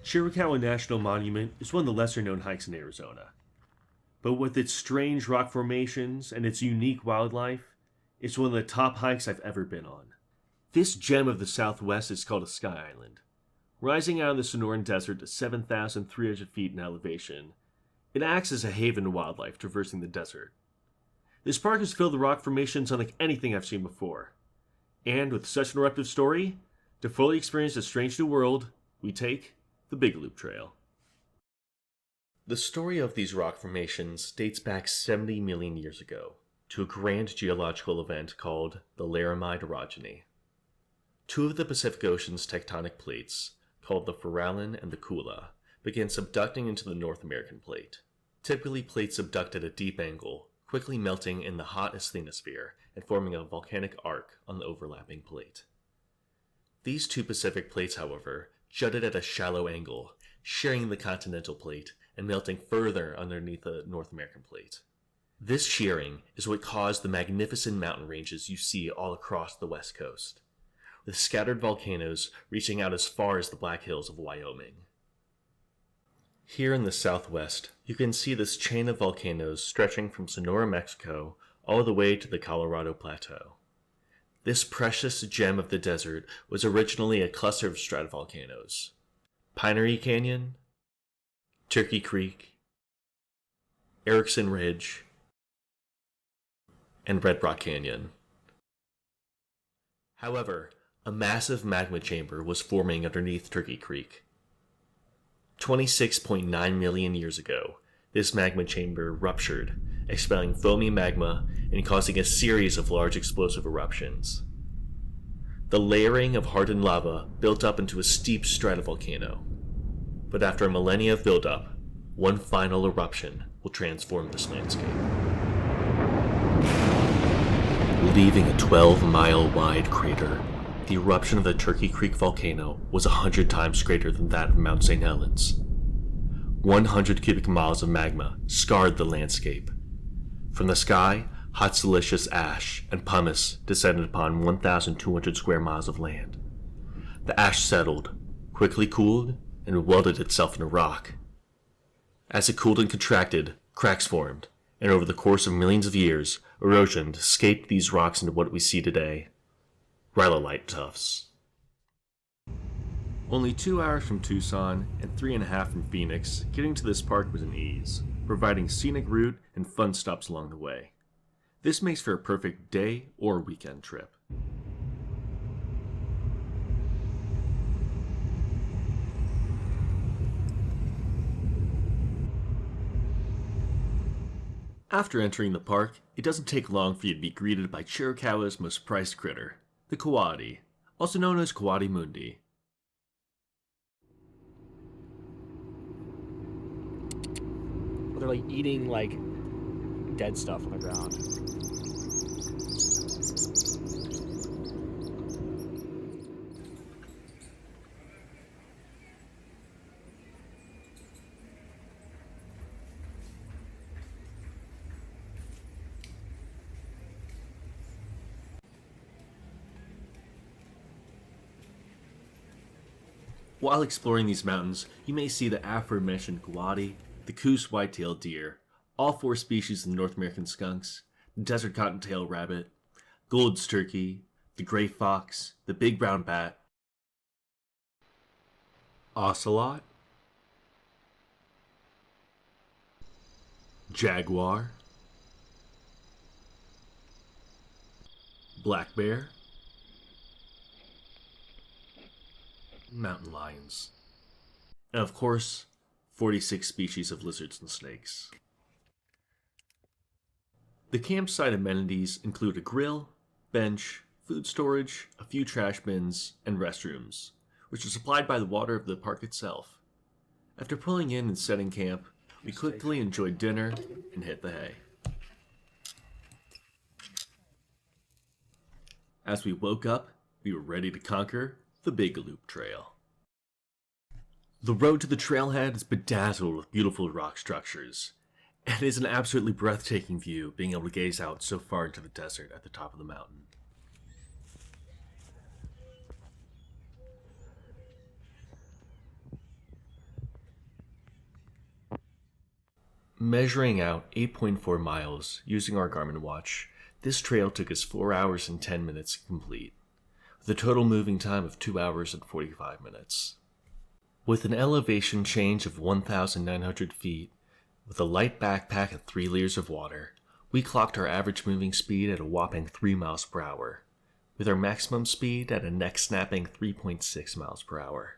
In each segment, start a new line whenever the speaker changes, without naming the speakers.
Chiricahua National Monument is one of the lesser known hikes in Arizona. But with its strange rock formations and its unique wildlife, it's one of the top hikes I've ever been on. This gem of the Southwest is called a Sky Island. Rising out of the Sonoran Desert to 7,300 feet in elevation, it acts as a haven to wildlife traversing the desert. This park is filled with rock formations unlike anything I've seen before. And with such an eruptive story, to fully experience this strange new world, we take the Big Loop Trail. The story of these rock formations dates back 70 million years ago to a grand geological event called the Laramide Orogeny. Two of the Pacific Ocean's tectonic plates, called the Farallon and the Kula, began subducting into the North American plate. Typically, plates subduct at a deep angle, quickly melting in the hot asthenosphere and forming a volcanic arc on the overlapping plate. These two Pacific plates, however, jutted at a shallow angle, sharing the continental plate and melting further underneath the North American plate. This shearing is what caused the magnificent mountain ranges you see all across the West Coast, with scattered volcanoes reaching out as far as the Black Hills of Wyoming. Here in the southwest, you can see this chain of volcanoes stretching from Sonora, Mexico, all the way to the Colorado Plateau. This precious gem of the desert was originally a cluster of stratovolcanoes: Pinery Canyon, Turkey Creek, Erickson Ridge, and Red Rock Canyon. However, a massive magma chamber was forming underneath Turkey Creek. 26.9 million years ago, this magma chamber ruptured, expelling foamy magma and causing a series of large explosive eruptions. The layering of hardened lava built up into a steep stratovolcano. But after a millennia of buildup, one final eruption will transform this landscape. Leaving a 12-mile wide crater, the eruption of the Turkey Creek volcano was 100 times greater than that of Mount St. Helens. 100 cubic miles of magma scarred the landscape. From the sky, hot siliceous ash and pumice descended upon 1,200 square miles of land. The ash settled, quickly cooled, and welded itself into rock. As it cooled and contracted, cracks formed, and over the course of millions of years, erosion escaped these rocks into what we see today: rhyolite tuffs. Only 2 hours from Tucson and 3.5 from Phoenix, getting to this park was an ease, providing scenic route and fun stops along the way. This makes for a perfect day or weekend trip. After entering the park, it doesn't take long for you to be greeted by Chiricahua's most prized critter, the coati, also known as Coati mundi.
They're like eating like dead stuff on the ground.
While exploring these mountains, you may see the aforementioned coati, the Coos white-tailed deer, all 4 species of the North American skunks, the desert cottontail rabbit, Gould's turkey, the gray fox, the big brown bat, ocelot, jaguar, black bear, mountain lions, and of course, 46 species of lizards and snakes. The campsite amenities include a grill, bench, food storage, a few trash bins, and restrooms, which are supplied by the water of the park itself. After pulling in and setting camp, we quickly enjoyed dinner and hit the hay. As we woke up, we were ready to conquer the Big Loop Trail. The road to the trailhead is bedazzled with beautiful rock structures, and it is an absolutely breathtaking view being able to gaze out so far into the desert at the top of the mountain. Measuring out 8.4 miles using our Garmin watch, this trail took us 4 hours and 10 minutes to complete, with a total moving time of 2 hours and 45 minutes. With an elevation change of 1,900 feet, with a light backpack and 3 liters of water, we clocked our average moving speed at a whopping 3 miles per hour, with our maximum speed at a neck-snapping 3.6 miles per hour.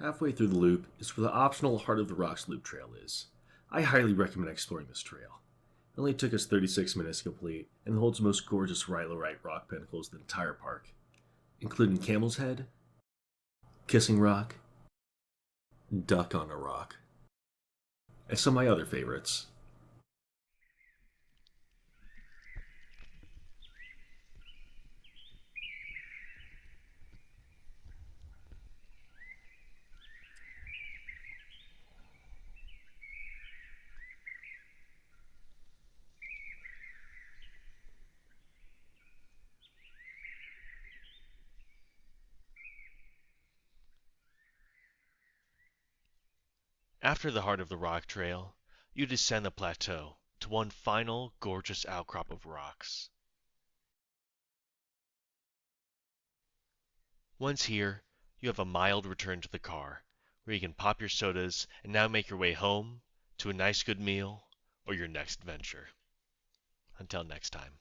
Halfway through the loop is where the optional Heart of the Rocks loop trail is. I highly recommend exploring this trail. It only took us 36 minutes to complete and holds the most gorgeous rhyolite rock pinnacles in the entire park, including Camel's Head, Kissing Rock, Duck on a Rock, and some of my other favorites.
After the Heart of the Rock trail, you descend the plateau to one final gorgeous outcrop of rocks. Once here, you have a mild return to the car, where you can pop your sodas and now make your way home, to a nice good meal, or your next venture. Until next time.